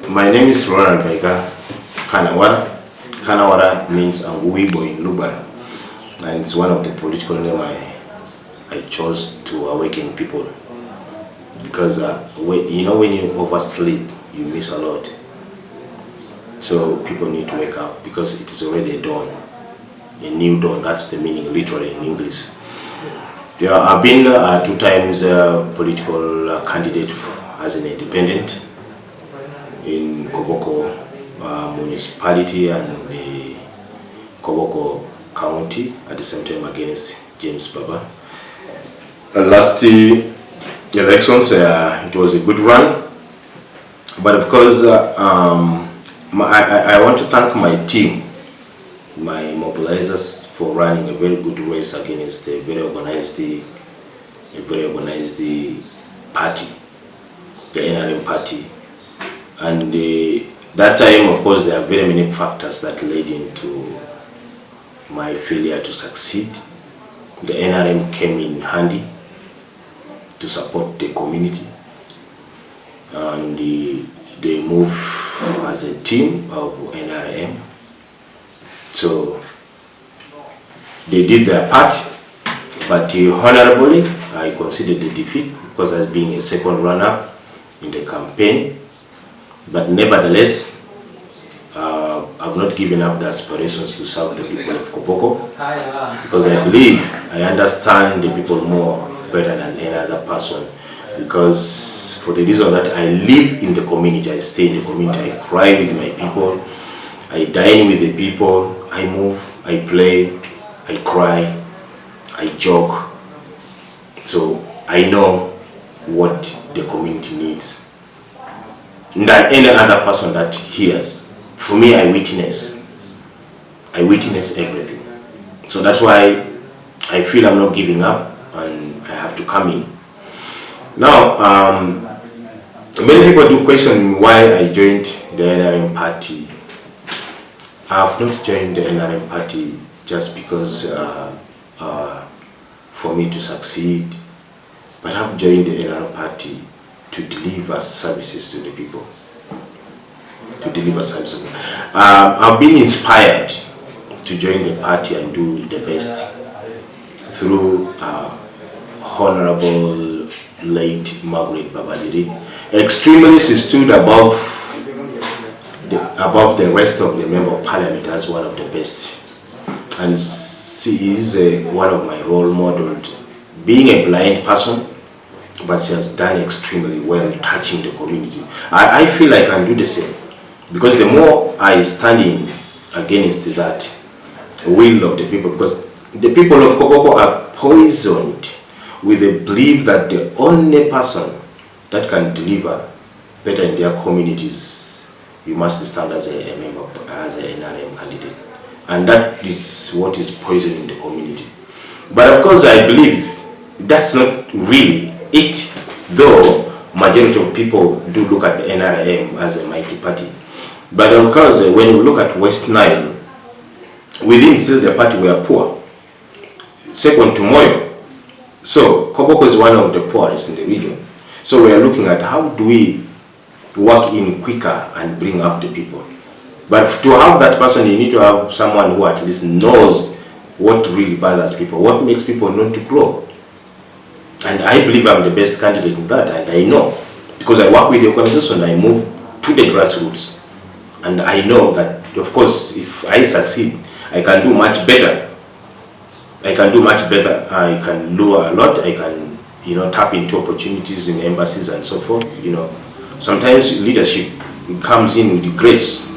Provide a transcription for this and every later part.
My name is Ronald Baiga, Kanawara. Kanawara means Anguibo in Lubara, and it's one of the political names I chose to awaken people. Because when you oversleep, you miss a lot. So people need to wake up because it is already a dawn, a new dawn. That's the meaning, literally in English. Yeah, I've been 2 times political candidate as an independent in Koboko municipality and the Koboko County, at the same time against James Baba. Last elections, it was a good run, but of course I want to thank my team, my mobilizers, for running a very good race against a very organized party, the NRM party. And that time, of course, there are very many factors that led into my failure to succeed. The NRM came in handy to support the community, and they move as a team of NRM. So they did their part, but honorably I considered the defeat because as being a second runner in the campaign. But nevertheless, I've not given up the aspirations to serve the people of Koboko, because I believe I understand the people more better than any other person, because for the reason that I live in the community, I stay in the community, I cry with my people, I dine with the people, I move, I play, I cry, I joke. So I know what the community needs than any other person that hears. For me, I witness everything. So that's why I feel I'm not giving up and I have to come in. Now, many people do question why I joined the NRM party. I have not joined the NRM party just because for me to succeed, but I've joined the NRM party to deliver services to the people. To deliver services. I've been inspired to join the party and do the best through Honorable late Margaret Babadiri. Extremely, she stood above the rest of the member of parliament as one of the best, and she is one of my role models. Being a blind person, but she has done extremely well touching the community. I feel I can do the same, because the more I stand in against that will of the people, because the people of Koboko are poisoned with the belief that the only person that can deliver better in their communities, you must stand as a member, as an NRM candidate. And that is what is poisoning the community. But of course I believe that's not really it, though majority of people do look at the NRM as a mighty party. But of course, when you look at West Nile, within still the party we are poor, second to Moyo. So Koboko is one of the poorest in the region. So we are looking at how do we work in quicker and bring up the people. But to have that person, you need to have someone who at least knows what really bothers people, what makes people not to grow. And I believe I'm the best candidate in that, and I know, because I work with the organization, I move to the grassroots. And I know that, of course, if I succeed, I can do much better. I can do much better. I can lure a lot. I can, tap into opportunities in embassies and so forth. Sometimes leadership comes in with grace.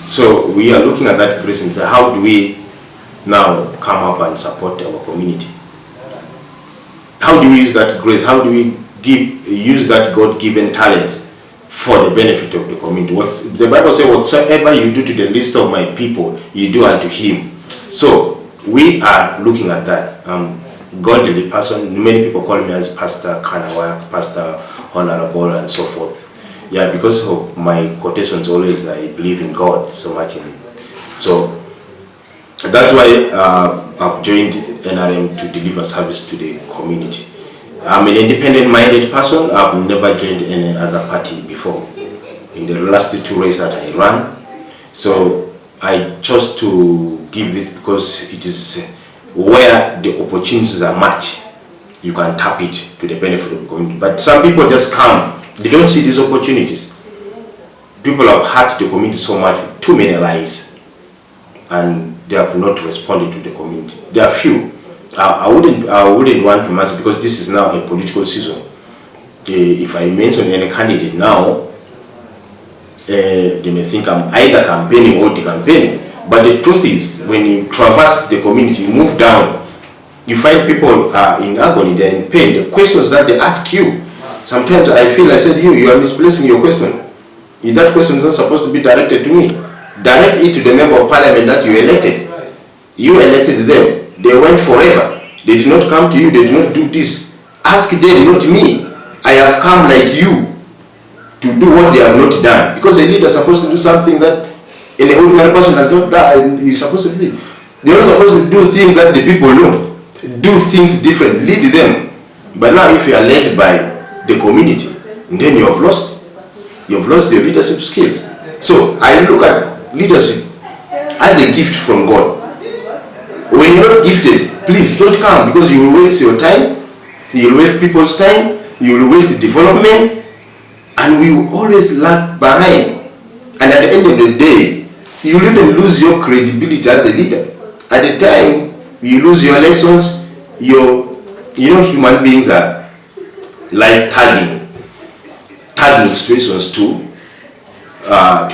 So we are looking at that grace and say, how do we now come up and support our community? How do we use that grace? How do we use that God-given talent for the benefit of the community? The Bible says, whatsoever you do to the least of my people, you do unto him. So we are looking at that. Godly person, many people call me as Pastor Kanawa, Pastor Honorable, and so forth. Yeah, because of my quotations always, I believe in God so much. So that's why I've joined NRM to deliver service to the community. I'm an independent-minded person. I've never joined any other party before. in the last 2 races that I ran. So I chose to give it because it is where the opportunities are much. You can tap it to the benefit of the community. But some people just come, they don't see these opportunities. People have hurt the community so much with too many lies, and they have not responded to the community. There are few. I wouldn't want to mention, because this is now a political season. If I mention any candidate now, they may think I'm either campaigning or de-campaigning. But the truth is, when you traverse the community, you move down, you find people are in agony, they're in pain. The questions that they ask you, sometimes I feel I said, you are misplacing your question. If that question is not supposed to be directed to me, direct it to the member of parliament that you elected. You elected them. They went forever. They did not come to you. They did not do this. Ask them, not me. I have come like you to do what they have not done. Because a leader is supposed to do something that an ordinary person has not done. He's supposed to do. They're not supposed to do things that the people know. Do things different. Lead them. But now if you are led by the community, then you have lost. You have lost your leadership skills. So I look at leadership as a gift from God. When you're not gifted, please don't come, because you will waste your time, you will waste people's time, you will waste the development, and we will always lag behind. And at the end of the day, you will even lose your credibility as a leader. At the time you lose your elections, human beings are like tagging situations to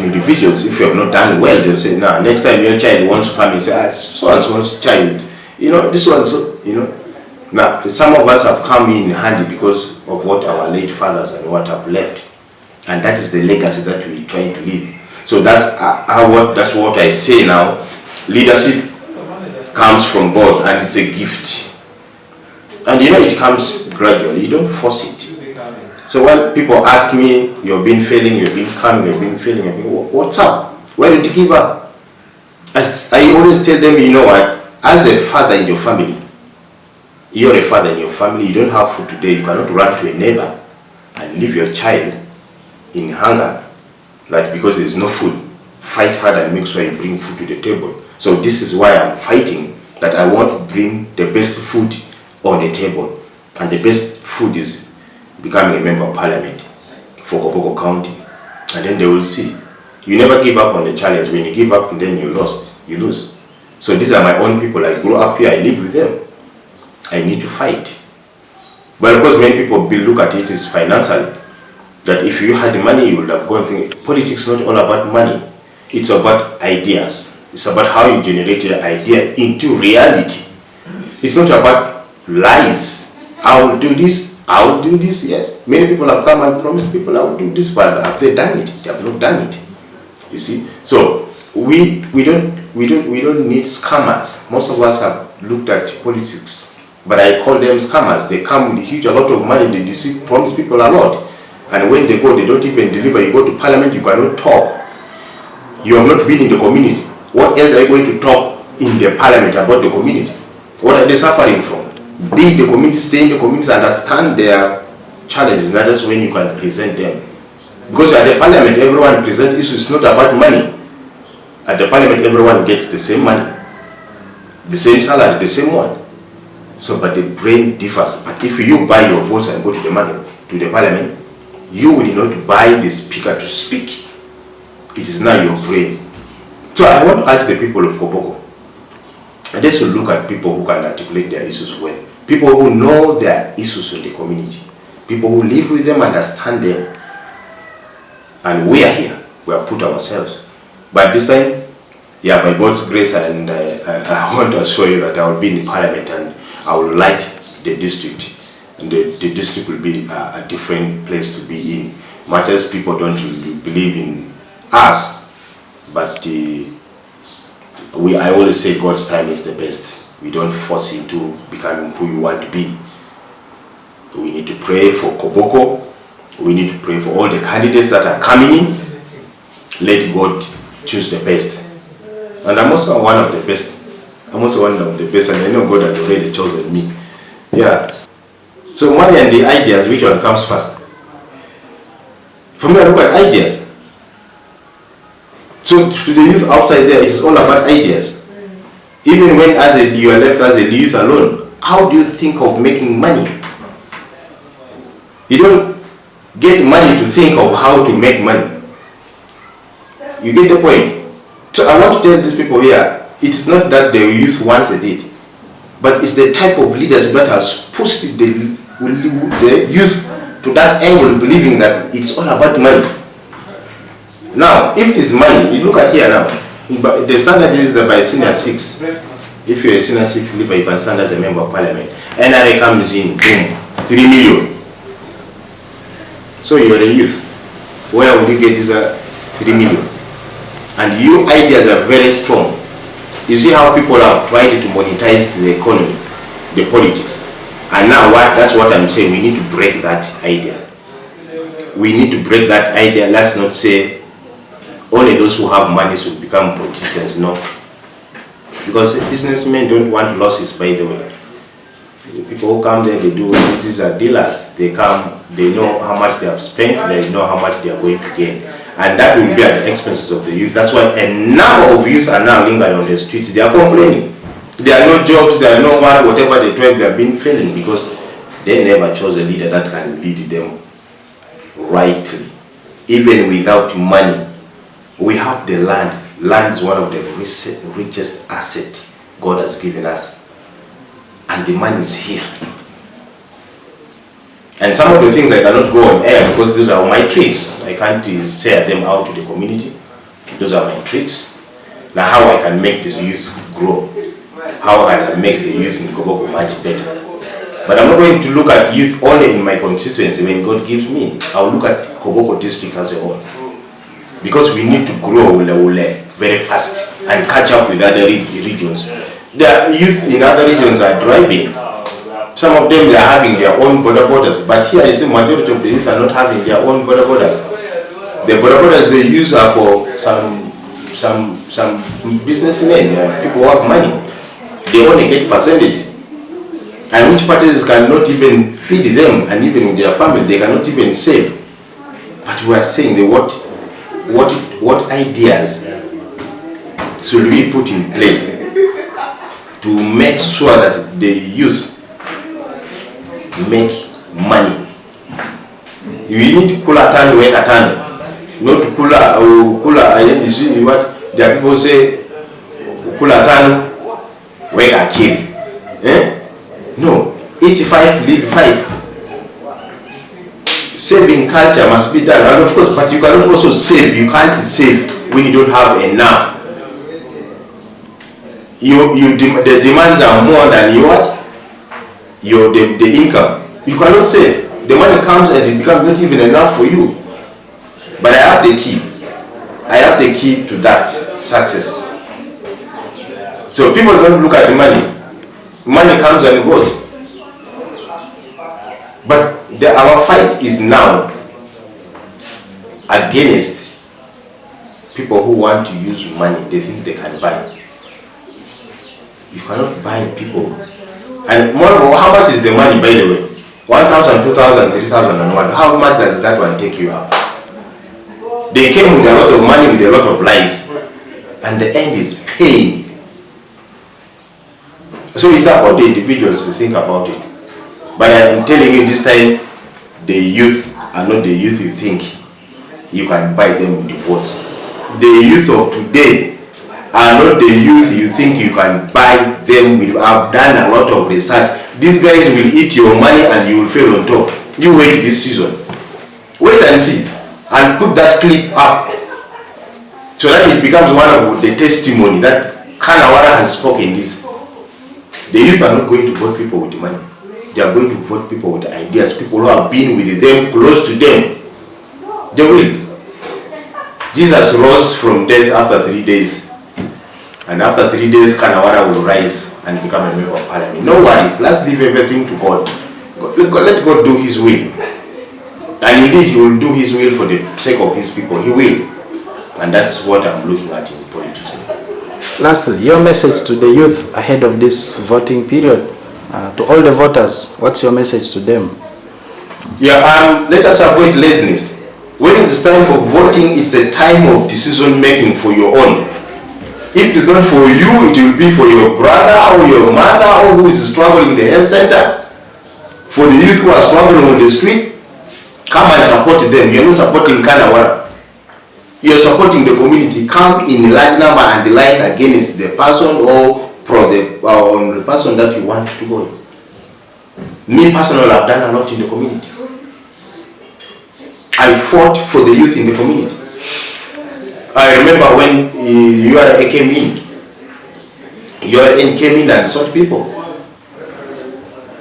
individuals. If you have not done well, they'll say, "Nah, next time your child wants to come and say, so and so's child, this one, so, Now, some of us have come in handy because of what our late fathers and what have left, and that is the legacy that we're trying to leave. So that's what I say now. Leadership comes from God, and it's a gift, and it comes gradually. You don't force it. So when people ask me, you've been failing, you've been coming, you've been failing, what's up? Why don't you give up? As I always tell them, what? As a father in your family, you're a father in your family, you don't have food today, you cannot run to a neighbor and leave your child in hunger, like because there's no food. Fight hard and make sure you bring food to the table. So this is why I'm fighting, that I want to bring the best food on the table. And the best food is becoming a member of parliament for Koboko County. And then they will see. You never give up on the challenge. When you give up, then you lose. So these are my own people. I grew up here, I live with them. I need to fight. But of course, many people look at it as financially. That if you had money, you would have gone through. Politics is not all about money. It's about ideas. It's about how you generate your idea into reality. It's not about lies. I will do this. I will do this. Yes. Many people have come and promised people I will do this, but have they done it? They have not done it. You see. So we don't need scammers. Most of us have looked at politics, but I call them scammers. They come with a lot of money. They deceive, promise people a lot, and when they go, they don't even deliver. You go to parliament, you cannot talk. You have not been in the community. What else are you going to talk in the parliament about the community? What are they suffering from? Be in the community, stay in the community, understand their challenges. That is when you can present them. Because at the parliament, everyone presents issues. It's not about money. At the parliament, everyone gets the same money, the same salary, the same one. So, but the brain differs. But if you buy your votes and go to the market, to the parliament, you will not buy the speaker to speak. It is now your brain. So I want to ask the people of Koboko, and they should look at people who can articulate their issues well. People who know their issues in the community. People who live with them, understand them. And we are here. We have put ourselves. But this time, by God's grace, and I want to assure you that I will be in parliament and I will light the district. And the district will be a different place to be in. Much as people don't believe in us, but I always say God's time is the best. We don't force you to become who you want to be. We need to pray for Koboko. We need to pray for all the candidates that are coming in. Let God choose the best. And I'm also one of the best. And I know God has already chosen me. Yeah. So money and the ideas, which one comes first? For me, I look at ideas. So to the youth outside there, it's all about ideas. Even when you are left as a youth alone, how do you think of making money? You don't get money to think of how to make money. You get the point? So I want to tell these people here, it's not that the youth wanted it, but it's the type of leaders that has pushed the youth to that angle, believing that it's all about money. Now, if it's money, you look at here now, the standard is that by senior 6, if you're a senior 6 leaver, you can stand as a member of parliament. NRA comes in, boom, 3 million. So you're a youth. Where would you get this 3 million? And your ideas are very strong. You see how people have tried to monetize the economy, the politics. And now that's what I'm saying, we need to break that idea. We need to break that idea. Let's not say only those who have money should become politicians. No. Because businessmen don't want losses, by the way. The people who come there, these are dealers. They come, they know how much they have spent, they know how much they are going to gain. And that will be at the expenses of the youth. That's why a number of youth are now lingering on the streets. They are complaining. There are no jobs, there are no money, whatever they try, they have been failing because they never chose a leader that can lead them rightly. Even without money, we have the land. Land is one of the richest assets God has given us. And the money is here. And some of the things I cannot go on air because those are my tricks. I can't share them out to the community. Those are my tricks. Now how I can make this youth grow. How I can make the youth in Koboko much better. But I'm not going to look at youth only in my constituency when God gives me. I'll look at Koboko district as a whole. Because we need to grow very fast and catch up with other regions. The youth in other regions are driving. Some of them, they are having their own borders. But here, you see, majority of the youth are not having their own borders. The borders they use are for some businessmen, people who have money. They only get percentage. And which parties cannot even feed them, and even in their family, they cannot even save. But we are saying that what ideas should we put in place to make sure that the youth make money? You need to kula tano weka tano, not kula. You see what the people say? Kula tano weka akili. No, 85 leave 5. Saving culture must be done, and of course, but you cannot also save. You can't save when you don't have enough. The demands are more than the income. You cannot save. The money comes and it becomes not even enough for you. But I have the key. I have the key to that success. So people don't look at the money. Money comes and goes. But our fight is now against people who want to use money. They think they can buy. You cannot buy people. And moreover, how much is the money, by the way? 1,000, 2,000, 3,000 and 1. How much does that one take you up? They came with a lot of money, with a lot of lies. And the end is pain. So it's about the individuals to think about it. But I'm telling you this time, the youth are not the youth you think you can buy them with the votes. The youth of today are not the youth you think you can buy them with. I've done a lot of research. These guys will eat your money and you will fail on top. You wait this season. Wait and see. And put that clip up so that it becomes one of the testimony that Kanawara has spoken this. The youth are not going to vote people with the money. They are going to vote people with ideas, people who have been with them, close to them. They will. Jesus rose from death after 3 days. And after 3 days, Kanawara will rise and become a member of parliament. No worries. Let's leave everything to God. Let God do his will. And indeed, he will do his will for the sake of his people. He will. And that's what I'm looking at in politics. Lastly, your message to the youth ahead of this voting period, to all the voters, what's your message to them? Yeah, let us avoid laziness. When it's time for voting, it's a time of decision making for your own. If it's not for you, it will be for your brother or your mother or who is struggling in the health center. For the youth who are struggling on the street, come and support them. You're not supporting Kanawara. You're supporting the community. Come in large number and the line against the person or on the person that you want to go. Me personally, I've done a lot in the community. I fought for the youth in the community. I remember when URA came in. URA came in and sought people.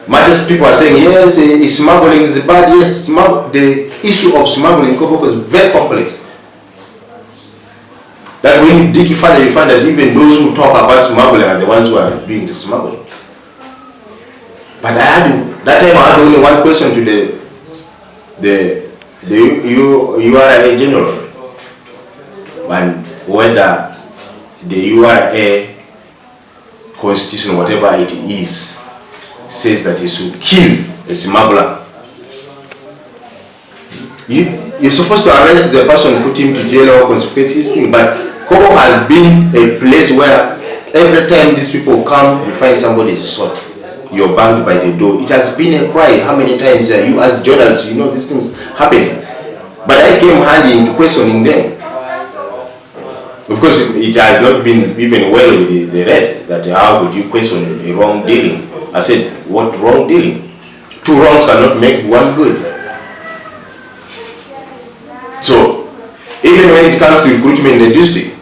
Much as people are saying, yes, smuggling is bad, yes, the issue of smuggling in Koboko is very complex. That when you dig further, you find that even those who talk about smuggling are the ones who are doing the smuggling. But that time I had only one question to the URA general, and whether the URA constitution, whatever it is, says that you should kill a smuggler. You're supposed to arrest the person, put him to jail or confiscate his thing, but Koboko has been a place where every time these people come, you find somebody is shot. You're banged by the door. It has been a cry. How many times you as journalists, you know these things happening. But I came handy into questioning them. Of course, it has not been even well with the rest, that how would you question a wrong dealing? I said, what wrong dealing? Two wrongs cannot make one good. So, even when it comes to recruitment in the district,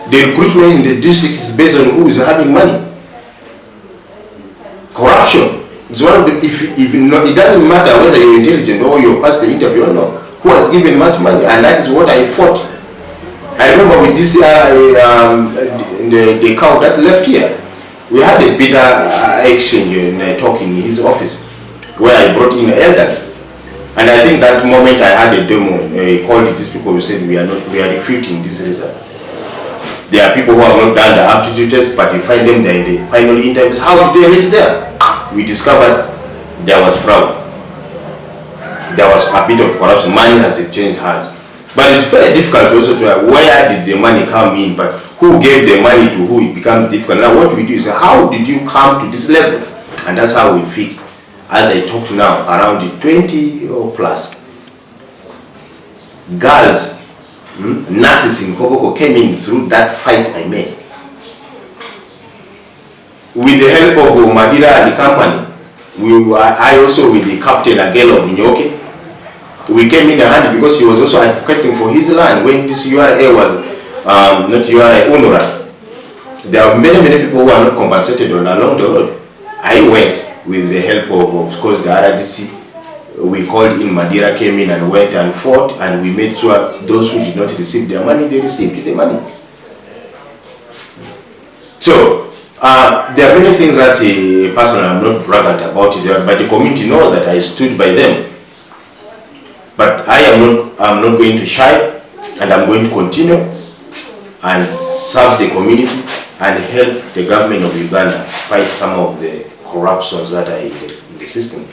the recruitment in the district is based on who is having money. Corruption is one of the, it doesn't matter whether you're intelligent or you pass the interview or not, who has given much money, and that is what I fought. I remember with this the cow that left here, we had a bitter exchange in talk in his office where I brought in elders, and I think that moment I had a demo. I called these people who said we are refuting this result. There are people who have not done the aptitude test, but you find them there in the final interviews. How did they reach there? We discovered there was fraud. There was a bit of corruption. Money has exchanged hands. But it's very difficult also to where did the money come in, but who gave the money to who, it becomes difficult. Now what we do is, how did you come to this level? And that's how we fixed. As I talk now, around 20 or plus girls, nurses in Koboko came in through that fight I made. With the help of Madira and the company, I also with the captain Agelo of Nyoke, we came in handy because he was also advocating for his land when this URA was not URA, UNRWA. There are many people who are not compensated along the road. I went with the help of course, the RDC. We called in, Madira came in and went and fought, and we made sure those who did not receive their money, they received the money. So, there are many things that personally I'm not braggart about it, but the community knows that I stood by them. But I'm not going to shy, and I'm going to continue and serve the community and help the government of Uganda fight some of the corruptions that are in the system.